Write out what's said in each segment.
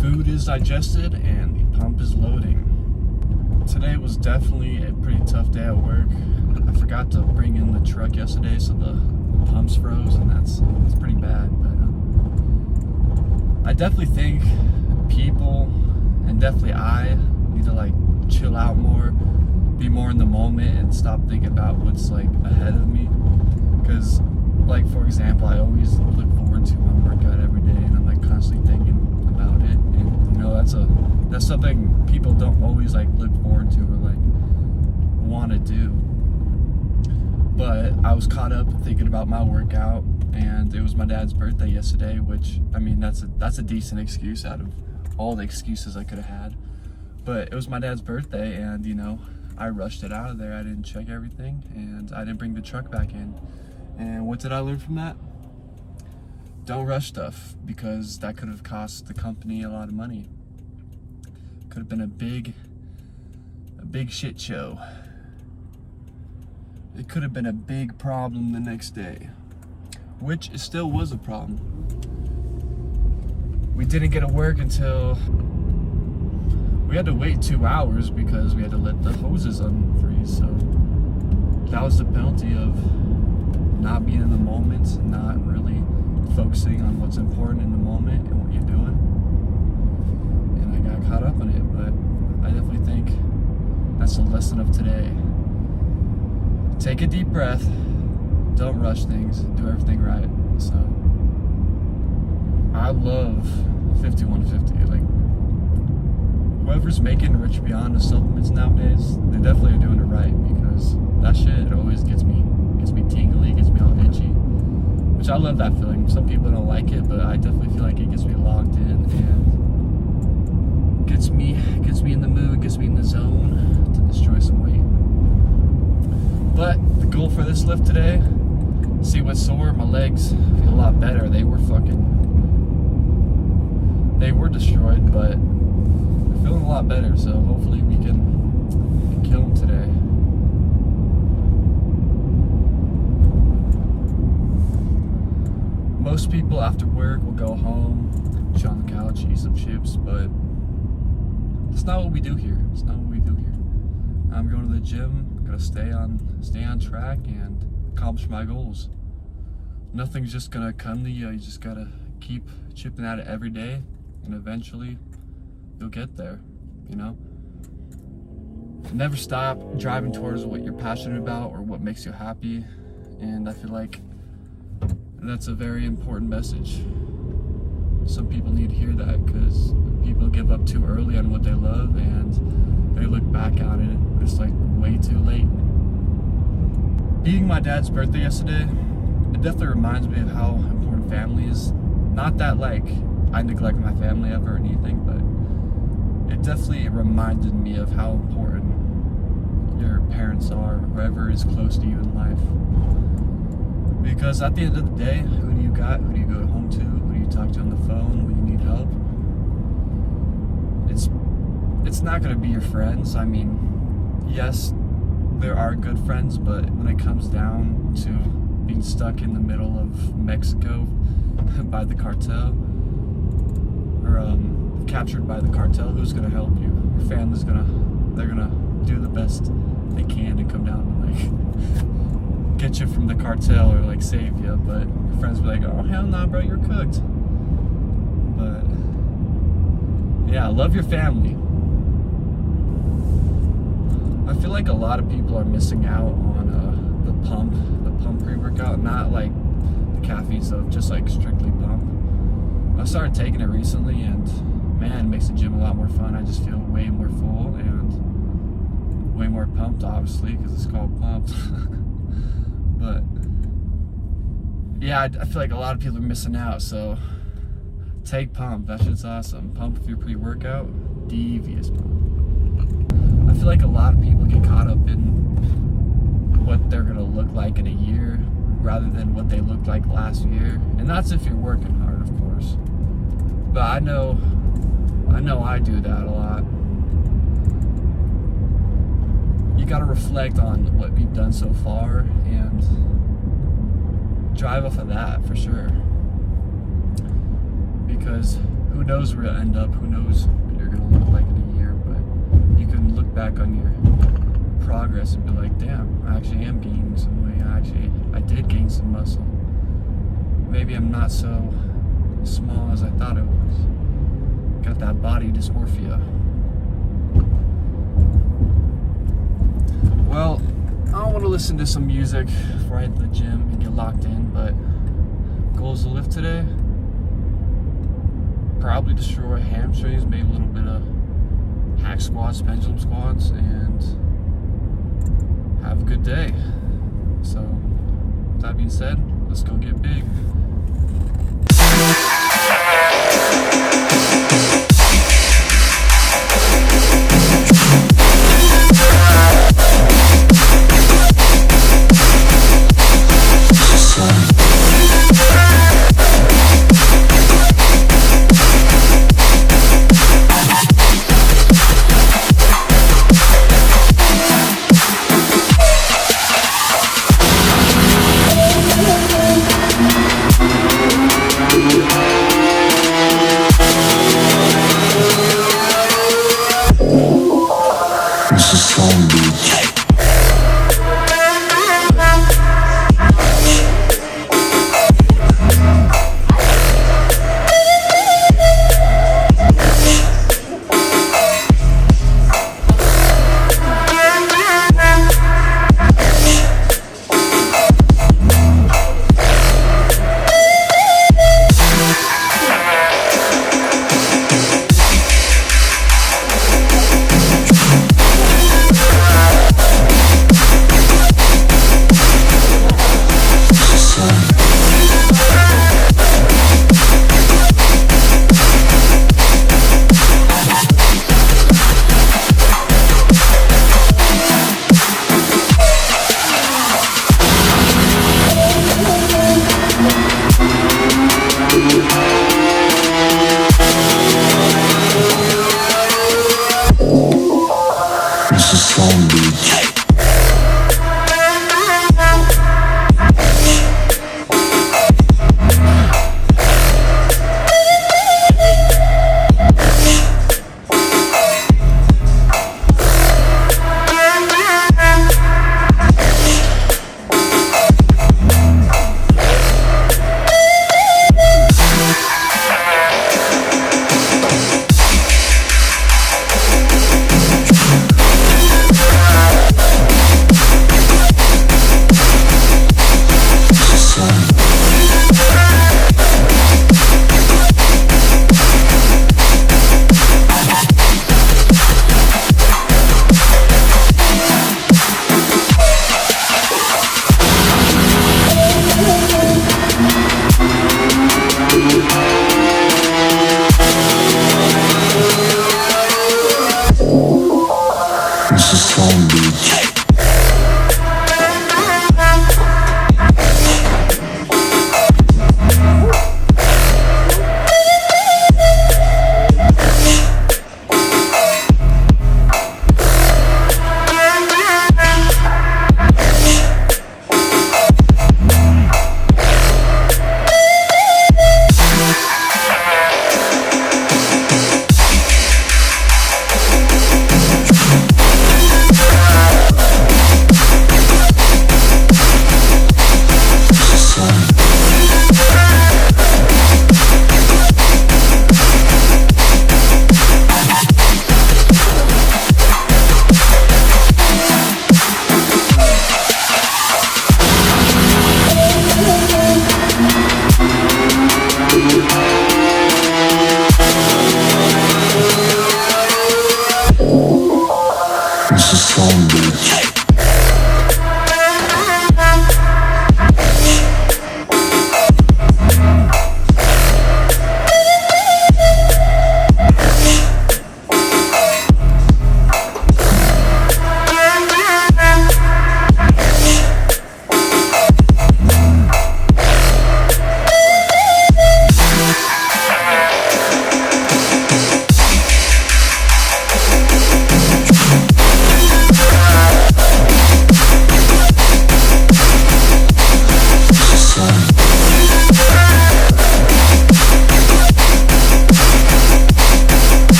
Food is digested and the pump is loading. Today was definitely a pretty tough day at work. I forgot to bring in the truck yesterday, so the pumps froze, and that's pretty bad. But I definitely think people, and definitely I, need to like chill out more, be more in the moment, and stop thinking about what's like ahead of me. Because, like, for example, I always look forward to my workout every day, and I'm like constantly thinking about it. And you know, that's something people don't always like look forward to or like want to do. But I was caught up thinking about my workout, and it was my dad's birthday yesterday, which, I mean, that's a decent excuse out of all the excuses I could have had. But it was my dad's birthday, and you know, I rushed it out of there. I didn't check everything, and I didn't bring the truck back in. And what did I learn from that? Don't rush stuff, because that could have cost the company a lot of money. Could have been a big shit show. It could have been a big problem the next day, which it still was a problem. We didn't get to work until we had to wait 2 hours because we had to let the hoses unfreeze. So that was the penalty of not being in the moment, not really focusing on what's important in the moment and what you're doing. And I got caught up in it, but I definitely think that's the lesson of today. Take a deep breath, don't rush things, do everything right. So I love 5150. Like, whoever's making Rich Beyond the supplements nowadays, they definitely are doing it right, because that shit always gets me tingly, gets me all itchy, which I love that feeling. Some people don't like it, but I definitely feel like it gets me locked in and gets me in the mood, gets me in the zone to destroy some weight. But the goal for this lift today, see what's sore. My legs feel a lot better. They were destroyed, but they're feeling a lot better. So hopefully we can kill them today. Most people after work will go home, chill on the couch, eat some chips, but that's not what we do here. It's not what we do here. I'm going to the gym. Gotta stay on track and accomplish my goals. Nothing's just gonna come to you. You just gotta keep chipping at it every day, and eventually you'll get there, you know? Never stop driving towards what you're passionate about or what makes you happy, and I feel like that's a very important message. Some people need to hear that, because people give up too early on what they love, and they look back on it, but it's like way too late. Being my dad's birthday yesterday, it definitely reminds me of how important family is. Not that like I neglect my family ever or anything, but it definitely reminded me of how important your parents are, whoever is close to you in life. Because at the end of the day, who do you got? Who do you go home to? Who do you talk to on the phone when you need help? It's not gonna be your friends. I mean, yes, there are good friends, but when it comes down to being stuck in the middle of Mexico by the cartel, or captured by the cartel, who's gonna help you? Your family's they're gonna do the best they can to come down and like get you from the cartel or like save you, but your friends will be like, oh hell nah bro, you're cooked. But yeah, love your family. I feel like a lot of people are missing out on the pump pre-workout, not like the caffeine stuff, just like strictly pump. I started taking it recently, and man, it makes the gym a lot more fun. I just feel way more full and way more pumped, obviously, because it's called pumped. But yeah, I feel like a lot of people are missing out, so take pump. That shit's awesome. Pump if you're pre-workout, devious pump. I feel like a lot of people get caught up in what they're gonna look like in a year rather than what they looked like last year, and that's if you're working hard, of course. But I know I do that a lot. You gotta reflect on what we've done so far and drive off of that for sure. Because who who knows where you'll end up? Who knows what you're gonna look like in a year? But you can look back on your progress and be like, damn, I actually am gaining some weight. I did gain some muscle. Maybe I'm not so small as I thought I was. Got that body dysmorphia. Well, I don't want to listen to some music before I hit the gym and get locked in, but goals to lift today? Probably destroy hamstrings, maybe a little bit of hack squats, pendulum squats, and have a good day. So, with that being said, let's go get big.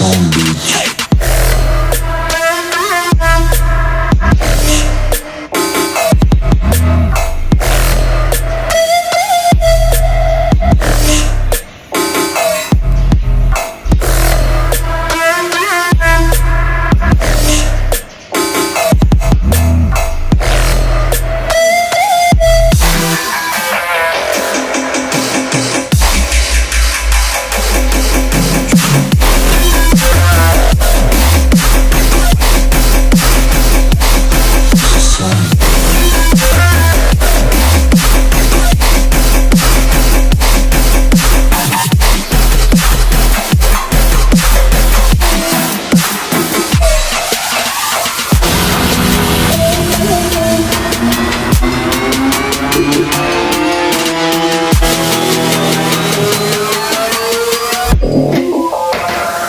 Palm Beach.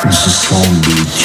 This is Palm Beach. This is Palm Beach.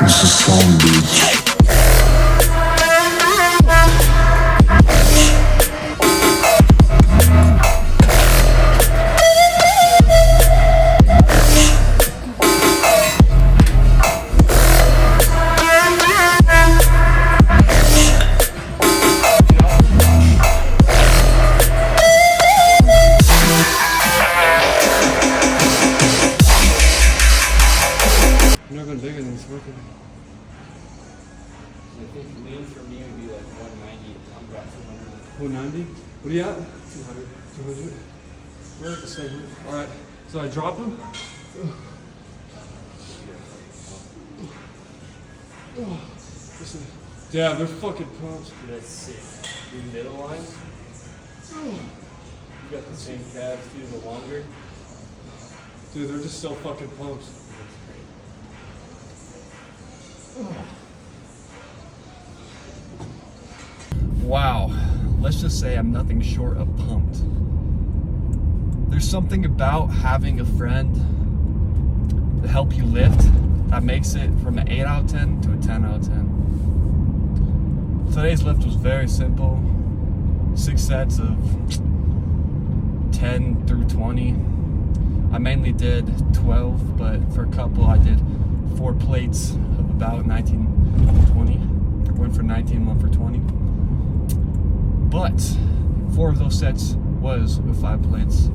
This is Palm Beach. Never been bigger than this working. I think lean for me would be like 190. I'm about 200. 190? What are you at? 200. 200? We're at the same. Alright, so I drop him. Listen. Yeah, they're fucking pumps. That's sick. Your middle lines. You got the same calves too, the longer. Dude, they're just so fucking pumps. Wow, let's just say I'm nothing short of pumped. There's something about having a friend to help you lift that makes it from an 8 out of 10 to a 10 out of 10. Today's lift was very simple. 6 sets of 10 through 20. I mainly did 12, but for a couple I did 4 plates of about 19, 20. One for 19, one for 20. But 4 of those sets was with 5 plates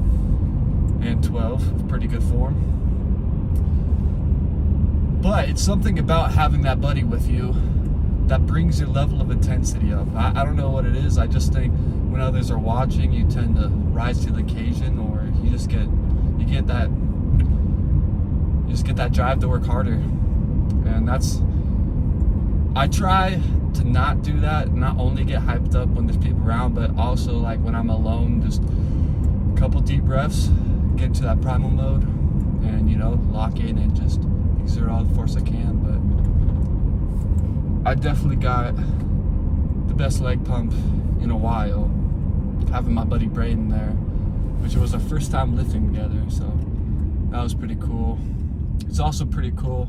and 12 with pretty good form. But it's something about having that buddy with you that brings your level of intensity up. I don't know what it is. I just think when others are watching, you tend to rise to the occasion, or you just get that drive to work harder. And that's I try to not do that, not only get hyped up when there's people around, but also like when I'm alone, just a couple deep breaths, get into that primal mode, and you know, lock in and just exert all the force I can. But I definitely got the best leg pump in a while, having my buddy Braden there, which was our first time lifting together, so that was pretty cool. It's also pretty cool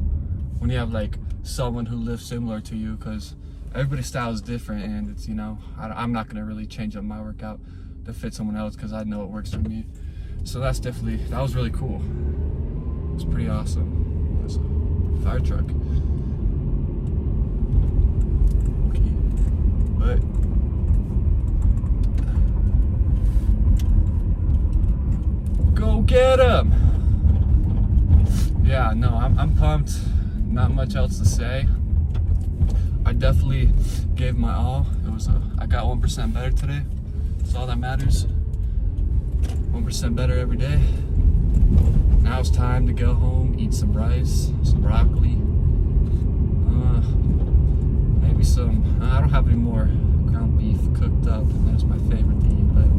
when you have like someone who lifts similar to you, because everybody's style is different, and it's, you know, I'm not gonna really change up my workout to fit someone else because I know it works for me. So that was really cool. It was pretty awesome. There's a fire truck. Okay, but go get him. Yeah, no, I'm pumped. Not much else to say. I definitely gave my all. I got 1% better today. That's all that matters. 1% better every day. Now it's time to go home, eat some rice, some broccoli, maybe some. I don't have any more ground beef cooked up. That's my favorite to eat, but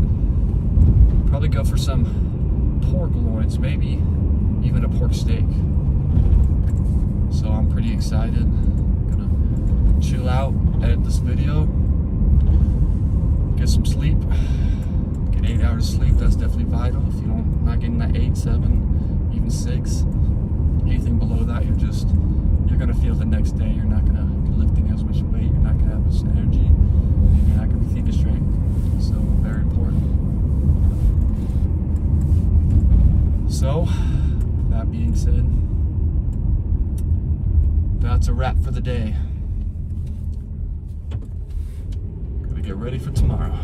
probably go for some pork loins, maybe even a pork steak. So I'm pretty excited. Gonna chill out, edit this video, get some sleep, get 8 hours of sleep. That's definitely vital. If you're not getting that 8, 7, even 6, anything below that, you're gonna feel the next day. You're not gonna be lifting as much weight. You're not gonna have as much energy, and you're not gonna be thinking straight. So very important. So that being said, that's a wrap for the day. Gonna get ready for tomorrow.